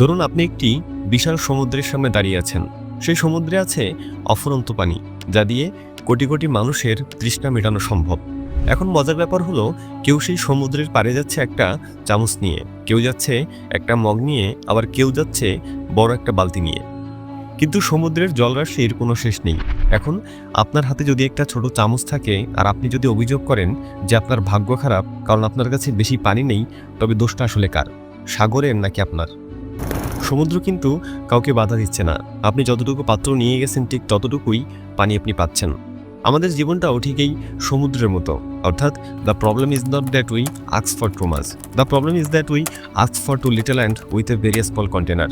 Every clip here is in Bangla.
ধরুন আপনি একটি বিশাল সমুদ্রের সামনে দাঁড়িয়ে আছেন। সেই সমুদ্রে আছে অফুরন্ত পানি, যা দিয়ে কোটি কোটি মানুষের তৃষ্ণা মেটানো সম্ভব। এখন মজার ব্যাপার হলো, কেউ সেই সমুদ্রের পাড়ে যাচ্ছে একটা চামচ নিয়ে, কেউ যাচ্ছে একটা মগ নিয়ে, আবার কেউ যাচ্ছে বড় একটা বালতি নিয়ে। কিন্তু সমুদ্রের জলরাশির কোনো শেষ নেই। এখন আপনার হাতে যদি একটা ছোট চামচ থাকে আর আপনি যদি অভিযোগ করেন যে আপনার ভাগ্য খারাপ কারণ আপনার কাছে বেশি পানি নেই, তবে দোষটা আসলে কার? সাগরের নাকি আপনার? সমুদ্র কিন্তু কাউকে বাধা দিচ্ছে না। আপনি যতটুকু পাত্র নিয়ে গেছেন ঠিক ততটুকুই পানি আপনি পাচ্ছেন। আমাদের জীবনটাও ঠিক এই সমুদ্রের মতো। অর্থাৎ the problem is not that we ask for too much, the problem is that we ask for too little and with a very small container.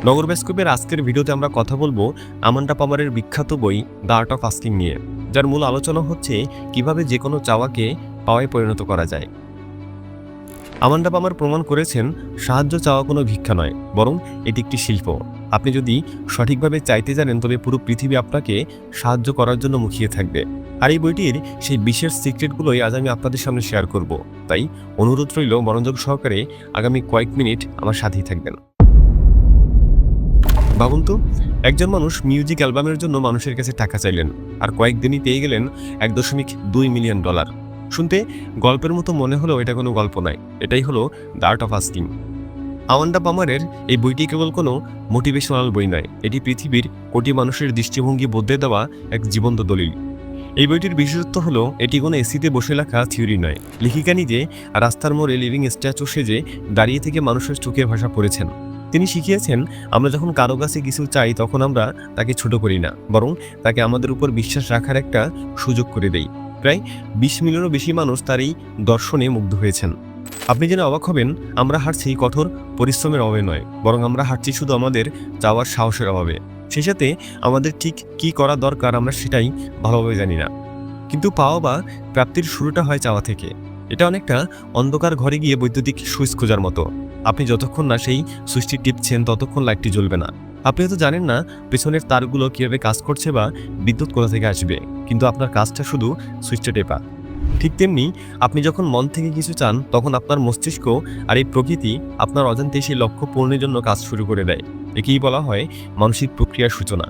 নগর বাস্কপের আজকের ভিডিওতে আমরা কথা বলবো আমান্ডা পামারের বিখ্যাত বই দ্য আর্ট অফ আস্কিং নিয়ে, যার মূল আলোচনা হচ্ছে কিভাবে যে কোনো চাওয়াকে পাওয়ায় পরিণত করা যায়। আমান্ডা পামার প্রমাণ করেছেন সাহায্য চাওয়া কোনো ভিক্ষা নয়, বরং এটি একটি শিল্প। আপনি যদি সঠিকভাবে চাইতে জানেন তবে পুরো পৃথিবী আপনাকে সাহায্য করার জন্য মুখিয়ে থাকবে। আর এই বইটির সেই বিশেষ সিক্রেটগুলোই আজ আমি আপনাদের সামনে শেয়ার করব। তাই অনুরোধ রইল মনোযোগ সহকারে আগামী কয়েক মিনিট আমার সাথেই থাকবেন। ভাবুন তো, একজন মানুষ মিউজিক অ্যালবামের জন্য মানুষের কাছে টাকা চাইলেন, আর কয়েকদিনই পেয়ে গেলেন $1.2 মিলিয়ন। শুনতে গল্পের মতো মনে হলেও এটা কোনো গল্প নয়, এটাই হলো the art of asking. Amanda পামারের এই বইটি কেবল কোনো মোটিভেশনাল বই নয়, এটি পৃথিবীর কোটি মানুষের দৃষ্টিভঙ্গি বদলে দেওয়া এক জীবন্ত দলিল। এই বইটির বিশেষত্ব হলো এটি কোনো এসিতে বসে লেখা থিওরি নয়। লেখিকা নিজে রাস্তার মোড়ে লিভিং স্ট্যাচু সেজে দাঁড়িয়ে থেকে মানুষের চোখের ভাষা পড়েছেন। তিনি শিখিয়েছেন আমরা যখন কারো কাছে কিছু চাই তখন আমরা তাকে ছোট করি না, বরং তাকে আমাদের উপর বিশ্বাস রাখার একটা সুযোগ করে দেই। প্রায় 20 মিলিয়নেরও বেশি মানুষ তার এই দর্শনে মুগ্ধ হয়েছেন। আপনি যেন অবাক হবেন, আমরা হারছি কঠোর পরিশ্রমের অভাবে নয়, বরং আমরা হারছি শুধু আমাদের চাওয়ার সাহসের অভাবে। সেই সাথে আমাদের ঠিক কী করা দরকার আমরা সেটাই ভালোভাবে জানি না। কিন্তু পাওয়া বা প্রাপ্তির শুরুটা হয় চাওয়া থেকে। এটা অনেকটা অন্ধকার ঘরে গিয়ে বৈদ্যুতিক সুইচ খোঁজার মতো। আপনি যতক্ষণ না সেই সুইচটি টিপছেন ততক্ষণ লাইটটি জ্বলবে না। আপনি হয়তো জানেন না পেছনের তারগুলো কীভাবে কাজ করছে বা বিদ্যুৎ কোথা থেকে আসবে, কিন্তু আপনার কাজটা শুধু সুইচটা টেপা। ঠিক তেমনি আপনি যখন মন থেকে কিছু চান তখন আপনার মস্তিষ্ক আর এই প্রকৃতি আপনার অজান্তে সেই লক্ষ্য পূরণের জন্য কাজ শুরু করে দেয়। একেই বলা হয় মানসিক প্রক্রিয়ার সূচনা।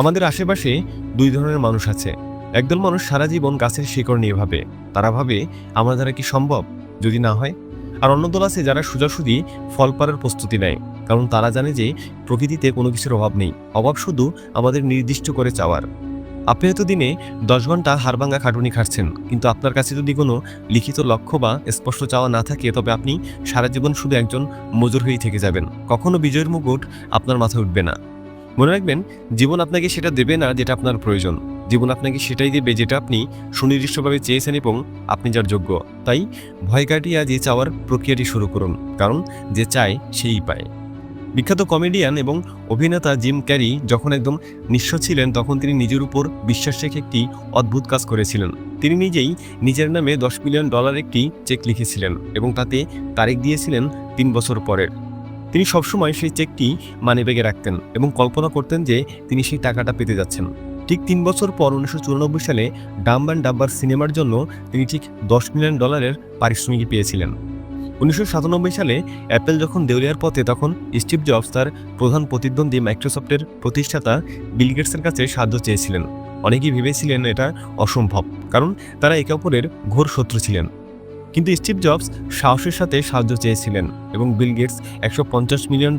আমাদের আশেপাশে দুই ধরনের মানুষ আছে। একদল মানুষ সারা জীবন গাছের শিকড় নিয়ে ভাবে, তারা ভাবে আমার দ্বারা কি সম্ভব যদি না হয়। আর অন্য দল আছে যারা সোজাসুজি ফল পাড়ার প্রস্তুতি নেয়, কারণ তারা জানে যে প্রকৃতিতে কোনো কিছুর অভাব নেই, অভাব শুধু আমাদের নির্দিষ্ট করে চাওয়ার। আপনি হয়তো দিনে 10 ঘন্টা হাড়ভাঙ্গা খাটুনি খাচ্ছেন, কিন্তু আপনার কাছে যদি কোনো লিখিত লক্ষ্য বা স্পষ্ট চাওয়া না থাকে তবে আপনি সারা জীবন শুধু একজন মজুর হয়েই থেকে যাবেন। কখনো বিজয়ের মুকুট আপনার মাথায় উঠবে না। মনে রাখবেন, জীবন আপনাকে সেটা দেবে না যেটা আপনার প্রয়োজন, জীবন আপনাকে সেটাই দেবে যেটা আপনি সুনির্দিষ্টভাবে চেয়েছেন এবং আপনি যার যোগ্য। তাই ভয় কাটিয়ে যে চাওয়ার প্রক্রিয়াটি শুরু করুন, কারণ যে চায় সেই পায়। বিখ্যাত কমেডিয়ান এবং অভিনেতা জিম ক্যারি যখন একদম নিঃস্ব ছিলেন তখন তিনি নিজের উপর বিশ্বাস রেখে একটি অদ্ভুত কাজ করেছিলেন। তিনি নিজেই নিজের নামে $10 মিলিয়ন একটি চেক লিখেছিলেন এবং তাতে তারিখ দিয়েছিলেন 3 বছর পরের। তিনি সবসময় সেই চেকটি মানিব্যাগে রাখতেন এবং কল্পনা করতেন যে তিনি সেই টাকাটা পেতে যাচ্ছেন। ঠিক 3 বছর পর 1994 সালে ডাম্ব অ্যান্ড ডাম্বার সিনেমার জন্য তিনি ঠিক $10 মিলিয়ন পারিশ্রমিক পেয়েছিলেন। 1997 সালে অ্যাপেল যখন দেউলিয়ার পথে, তখন স্টিভ জবস তার প্রধান প্রতিদ্বন্দ্বী মাইক্রোসফটের প্রতিষ্ঠাতা বিল গেটসের কাছে সাহায্য চেয়েছিলেন। অনেকেই ভেবেছিলেন এটা অসম্ভব, কারণ তারা একে অপরের ঘোর শত্রু ছিলেন। কিন্তু স্টিভ জবস সাহসের সাথে সাহায্য চেয়েছিলেন এবং বিল গেটস $150 মিলিয়ন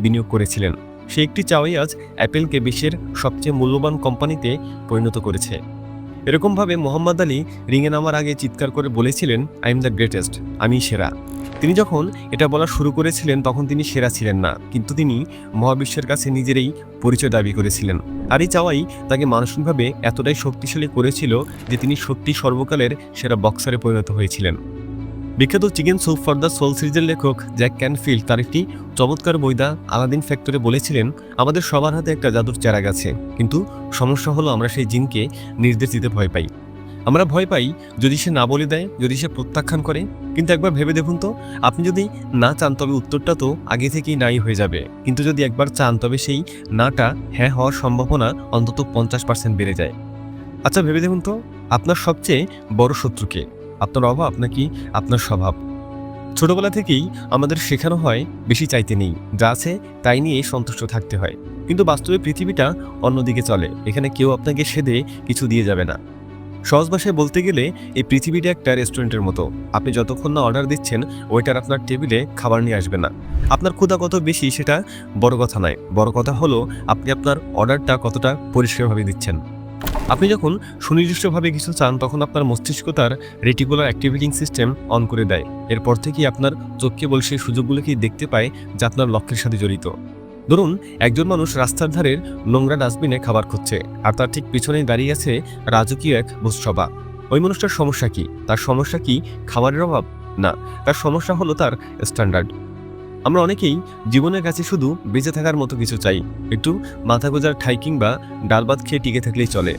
বিনিয়োগ করেছিলেন। সে একটি চাওয়াই আজ অ্যাপেলকে বিশ্বের সবচেয়ে মূল্যবান কোম্পানিতে পরিণত করেছে। এরকমভাবে মোহাম্মদ আলী রিংয়ে নামার আগে চিৎকার করে বলেছিলেন, আই এম দ্য গ্রেটেস্ট, আমি সেরা। তিনি যখন এটা বলা শুরু করেছিলেন তখন তিনি সেরা ছিলেন না, কিন্তু তিনি মহাবিশ্বের কাছে নিজেরই পরিচয় দাবি করেছিলেন। আর এই চাওয়াই তাকে মানসিকভাবে এতটাই শক্তিশালী করেছিল যে তিনি সত্যি সর্বকালের সেরা বক্সারে পরিণত হয়েছিলেন। বিখ্যাত chicken soup for the soul সিরিজের লেখক জ্যাক ক্যানফিল্ড তার একটি চমৎকার বই দ্য আলাদিন ফ্যাক্টরে বলেছিলেন, আমাদের সবার হাতে একটা জাদুর চারাগ আছে, কিন্তু সমস্যা হলো আমরা সেই জিনকে নির্দেশ দিতে ভয় পাই। আমরা ভয় পাই যদি সে না বলে দেয়, যদি সে প্রত্যাখ্যান করে। কিন্তু একবার ভেবে দেখুন তো, আপনি যদি না চান তবে উত্তরটা তো আগে থেকেই নাই হয়ে যাবে, কিন্তু যদি একবার চান তবে সেই নাটা হ্যাঁ হওয়ার সম্ভাবনা অন্তত 50% বেড়ে যায়। আচ্ছা ভেবে দেখুন তো, আপনার সবচেয়ে বড় শত্রুকে, আপনার অভাব নাকি আপনার স্বভাব? ছোটবেলা থেকেই আমাদের শেখানো হয় বেশি চাইতে নেই, যা আছে তাই নিয়ে সন্তুষ্ট থাকতে হয়। কিন্তু বাস্তবে পৃথিবীটা অন্যদিকে চলে। এখানে কেউ আপনাকে সেধে কিছু দিয়ে যাবে না। সহজ ভাষায় বলতে গেলে এই পৃথিবীটা একটা রেস্টুরেন্টের মতো। আপনি যতক্ষণ না অর্ডার দিচ্ছেন, ওয়েটার আপনার টেবিলে খাবার নিয়ে আসবে না। আপনার ক্ষুধা কত বেশি সেটা বড় কথা নয়, বড় কথা হলো আপনি আপনার অর্ডারটা কতটা পরিষ্কারভাবে দিচ্ছেন। আপনি যখন সুনির্দিষ্টভাবে কিছু চান, তখন আপনার মস্তিষ্ক তার রেটিকুলার অ্যাক্টিভেটিং সিস্টেম অন করে দেয়। এরপর থেকেই আপনার চোখ কেবল সেই সুযোগগুলোকেই দেখতে পায় যা আপনার লক্ষ্যের সাথে জড়িত। ধরুন, একজন মানুষ রাস্তার ধারের নোংরা ডাস্টবিনে খাবার খুঁজছে, আর তার ঠিক পিছনেই দাঁড়িয়ে আছে রাজকীয় এক ভোজসভা। ওই মানুষটার সমস্যা কি? তার সমস্যা কি খাবারের অভাব? না, তার সমস্যা হলো তার স্ট্যান্ডার্ড। আমরা অনেকেই জীবনের কাছে শুধু বেঁচে থাকার মতো কিছু চাই, একটু মাথা গোজার ঠাই কিংবা ডাল ভাত খেয়ে টিকে থাকলেই চলে।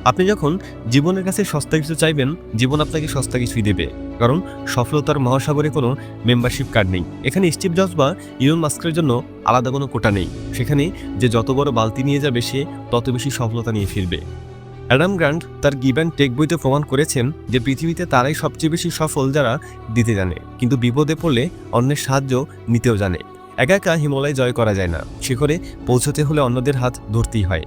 আপনি যখন জীবনের কাছে সস্তা কিছু চাইবেন, জীবন আপনাকে সস্তা কিছুই দেবে। কারণ সফলতার মহাসাগরে কোনো মেম্বারশিপ কার্ড নেই। এখানে স্টিভ জবস বা ইলন মাস্কের জন্য আলাদা কোনো কোটা নেই। সেখানে যে যত বড় বালতি নিয়ে যাবে, সে তত বেশি সফলতা নিয়ে ফিরবে। অ্যাডাম গ্র্যান্ট তার গিভ অ্যান্ড টেক বইতে প্রমাণ করেছেন যে পৃথিবীতে তারাই সবচেয়ে বেশি সফল যারা দিতে জানে, কিন্তু বিপদে পড়লে অন্যের সাহায্য নিতেও জানে। একা একা হিমালয় জয় করা যায় না, শিখরে পৌঁছতে হলে অন্যদের হাত ধরতেই হয়।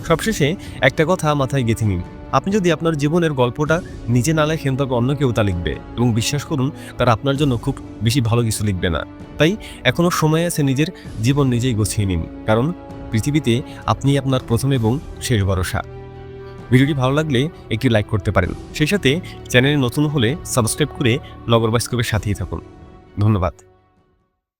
সবশেষে একটা কথা মাথায় গেঁথে নিন, আপনি যদি আপনার জীবনের গল্পটা নিজে না লেখেন, তবে অন্য কেউ তা লিখবে, এবং বিশ্বাস করুন তারা আপনার জন্য খুব বেশি ভালো কিছু লিখবে না। তাই এখনও সময় আছে নিজের জীবন নিজেই গুছিয়ে নিন, কারণ পৃথিবীতে আপনি আপনার প্রথম এবং শেষ ভরসা। ভিডিওটি ভালো লাগলে একটি লাইক করতে পারেন, সেই সাথে চ্যানেলে নতুন হলে সাবস্ক্রাইব করে নগর বাস্তবের সাথেই থাকুন। ধন্যবাদ।